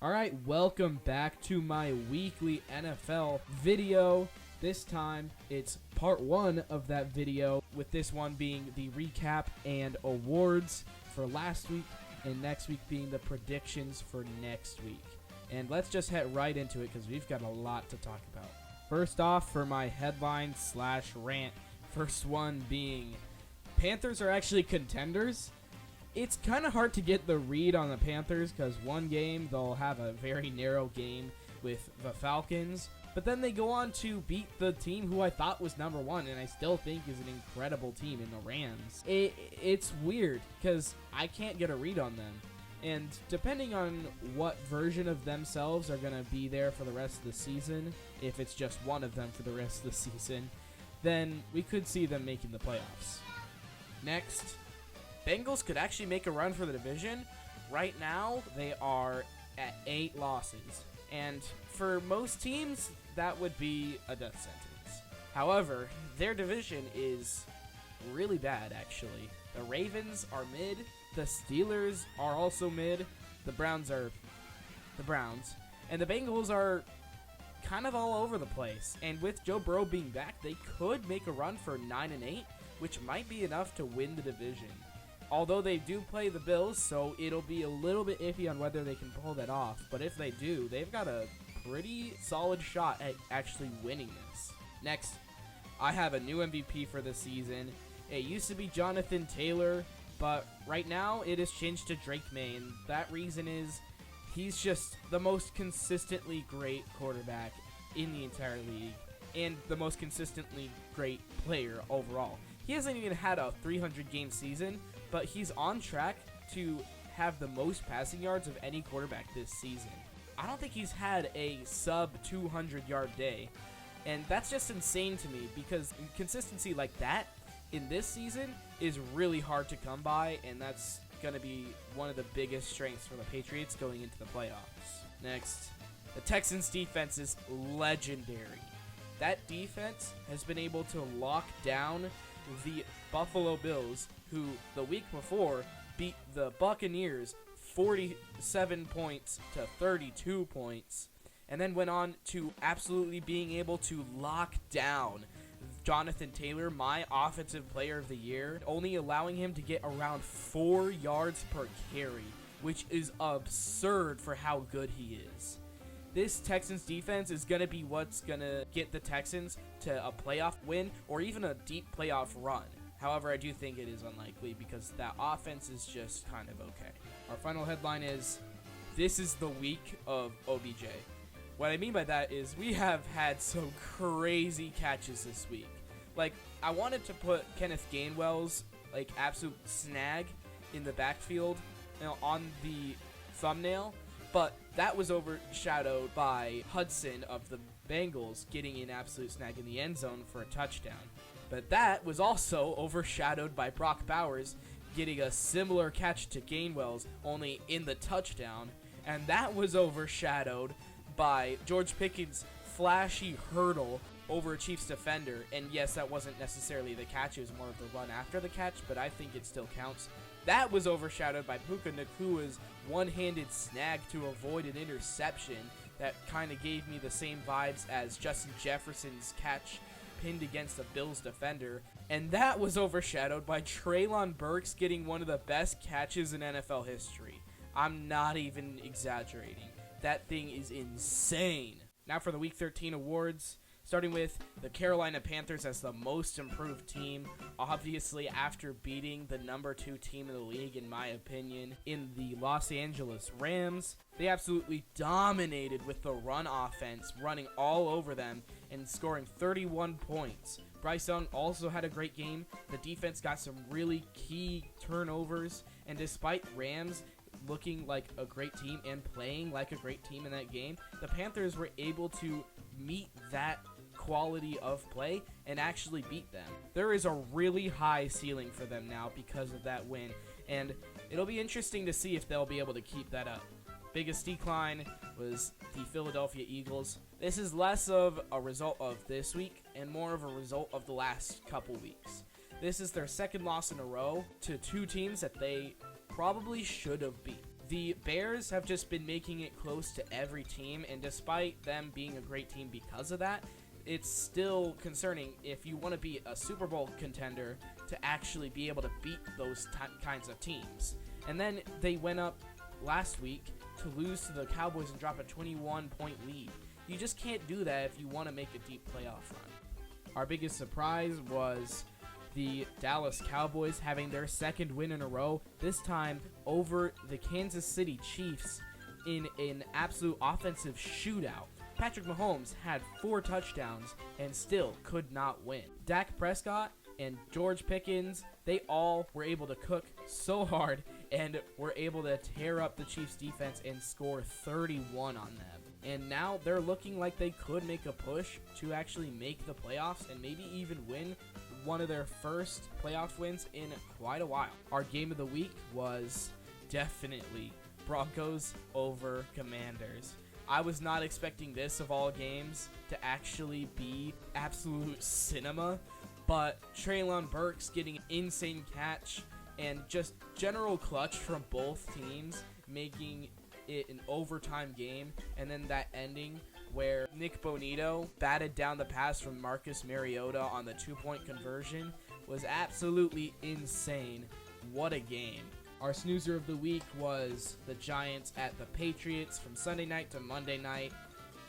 Alright, welcome back to my weekly NFL video. This time, it's part one of that video, with this one being the recap and awards for last week, and next week being the predictions for next week. And let's just head right into it, because we've got a lot to talk about. First off, for my headline / rant, first one being, Panthers are actually contenders. It's kind of hard to get the read on the Panthers because one game they'll have a very narrow game with the Falcons, but then they go on to beat the team who I thought was number one and I still think is an incredible team in the Rams. It's weird because I can't get a read on them, and depending on what version of themselves are going to be there for the rest of the season, if it's just one of them for the rest of the season, then we could see them making the playoffs. Next, Bengals could actually make a run for the division. Right now, they are at 8 losses. And for most teams, that would be a death sentence. However, their division is really bad, actually. The Ravens are mid. The Steelers are also mid. The Browns are the Browns. And the Bengals are kind of all over the place. And with Joe Burrow being back, they could make a run for 9-8, which might be enough to win the division. Although they do play the Bills, so it'll be a little bit iffy on whether they can pull that off. But if they do, they've got a pretty solid shot at actually winning this. Next, I have a new MVP for the season. It used to be Jonathan Taylor, but right now it has changed to Drake May. And that reason is he's just the most consistently great quarterback in the entire league and the most consistently great player overall. He hasn't even had a 300-game season, but he's on track to have the most passing yards of any quarterback this season. I don't think he's had a sub-200-yard day, and that's just insane to me because consistency like that in this season is really hard to come by, and that's going to be one of the biggest strengths for the Patriots going into the playoffs. Next, the Texans' defense is legendary. That defense has been able to lock down the Buffalo Bills, who the week before beat the Buccaneers 47 points to 32 points, and then went on to absolutely being able to lock down Jonathan Taylor, my offensive player of the year, only allowing him to get around 4 yards per carry, which is absurd for how good he is. This Texans defense is going to be what's going to get the Texans to a playoff win or even a deep playoff run. However, I do think it is unlikely because that offense is just kind of okay. Our final headline is, this is the week of OBJ. What I mean by that is we have had some crazy catches this week. Like, I wanted to put Kenneth Gainwell's absolute snag in the backfield, on the thumbnail, but that was overshadowed by Hudson of the Bengals getting an absolute snag in the end zone for a touchdown. But that was also overshadowed by Brock Bowers getting a similar catch to Gainwell's, only in the touchdown. And that was overshadowed by George Pickens' flashy hurdle over a Chiefs defender. And yes, that wasn't necessarily the catch, it was more of the run after the catch, but I think it still counts. That was overshadowed by Puka Nakua's one-handed snag to avoid an interception that kind of gave me the same vibes as Justin Jefferson's catch pinned against the Bills defender. And that was overshadowed by Treylon Burks getting one of the best catches in NFL history. I'm not even exaggerating. That thing is insane. Now for the Week 13 awards. Starting with the Carolina Panthers as the most improved team, obviously after beating the number 2 team in the league, in my opinion, in the Los Angeles Rams. They absolutely dominated with the run offense, running all over them and scoring 31 points. Bryce Young also had a great game. The defense got some really key turnovers, and despite Rams looking like a great team and playing like a great team in that game, the Panthers were able to meet that quality of play and actually beat them. There is a really high ceiling for them now because of that win, and it'll be interesting to see if they'll be able to keep that up. Biggest decline was the Philadelphia Eagles. This is less of a result of this week and more of a result of the last couple weeks. This is their second loss in a row to 2 teams that they probably should have beat. The Bears have just been making it close to every team, and despite them being a great team because of that, it's still concerning if you want to be a Super Bowl contender to actually be able to beat those kinds of teams. And then they went up last week to lose to the Cowboys and drop a 21-point lead. You just can't do that if you want to make a deep playoff run. Our biggest surprise was the Dallas Cowboys having their second win in a row, this time over the Kansas City Chiefs in an absolute offensive shootout. Patrick Mahomes had 4 touchdowns and still could not win. Dak Prescott and George Pickens, they all were able to cook so hard and were able to tear up the Chiefs defense and score 31 on them. And now they're looking like they could make a push to actually make the playoffs and maybe even win one of their first playoff wins in quite a while. Our game of the week was definitely Broncos over Commanders. I was not expecting this of all games to actually be absolute cinema, but Treylon Burks getting an insane catch and just general clutch from both teams, making it an overtime game, and then that ending where Nick Bonito batted down the pass from Marcus Mariota on the 2-point conversion was absolutely insane. What a game. Our snoozer of the week was the Giants at the Patriots from Sunday night to Monday night.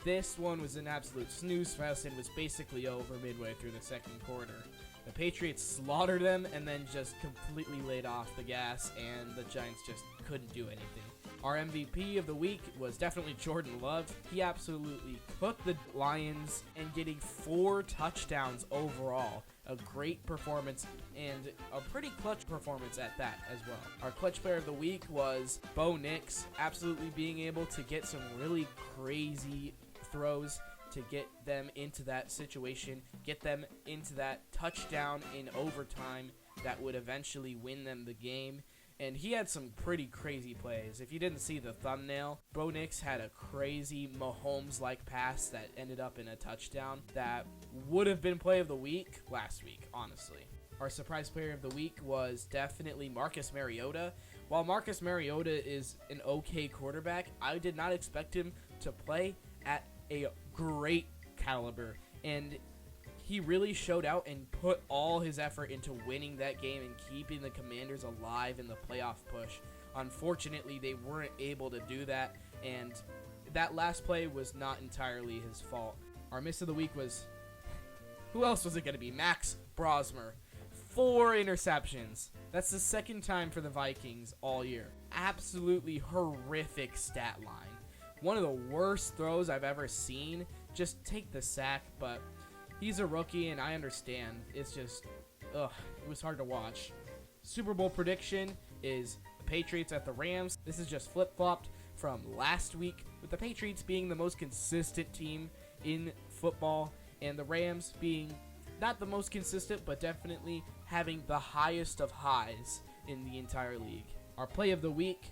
This one was an absolute snooze fest and was basically over midway through the second quarter. The Patriots slaughtered them and then just completely laid off the gas, and the Giants just couldn't do anything. Our MVP of the week was definitely Jordan Love. He absolutely cooked the Lions and getting 4 touchdowns overall. A great performance and a pretty clutch performance at that as well. Our clutch player of the week was Bo Nix, absolutely being able to get some really crazy throws to get them into that situation, get them into that touchdown in overtime that would eventually win them the game. And he had some pretty crazy plays. If you didn't see the thumbnail, Bo Nix had a crazy Mahomes-like pass that ended up in a touchdown that would have been play of the week last week, honestly. Our surprise player of the week was definitely Marcus Mariota. While Marcus Mariota is an okay quarterback, I did not expect him to play at a great caliber. And he really showed out and put all his effort into winning that game and keeping the Commanders alive in the playoff push. Unfortunately, they weren't able to do that, and that last play was not entirely his fault. Our miss of the week was, who else was it going to be? Max Brosmer. 4 interceptions. That's the second time for the Vikings all year. Absolutely horrific stat line. One of the worst throws I've ever seen. Just take the sack, but he's a rookie, and I understand. It's just, it was hard to watch. Super Bowl prediction is the Patriots at the Rams. This is just flip-flopped from last week, with the Patriots being the most consistent team in football, and the Rams being not the most consistent, but definitely having the highest of highs in the entire league. Our play of the week,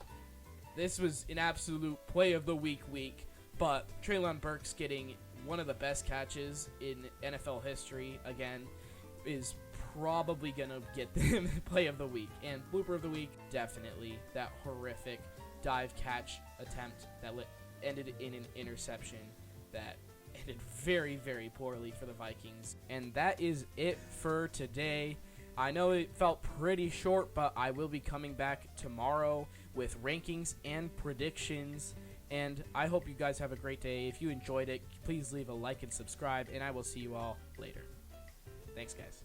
this was an absolute play of the week, but Treylon Burks getting one of the best catches in NFL history, again, is probably going to get them play of the week. And blooper of the week, definitely that horrific dive catch attempt that ended in an interception that ended very, very poorly for the Vikings. And that is it for today. I know it felt pretty short, but I will be coming back tomorrow with rankings and predictions. And I hope you guys have a great day. If you enjoyed it, please leave a like and subscribe, and I will see you all later. Thanks, guys.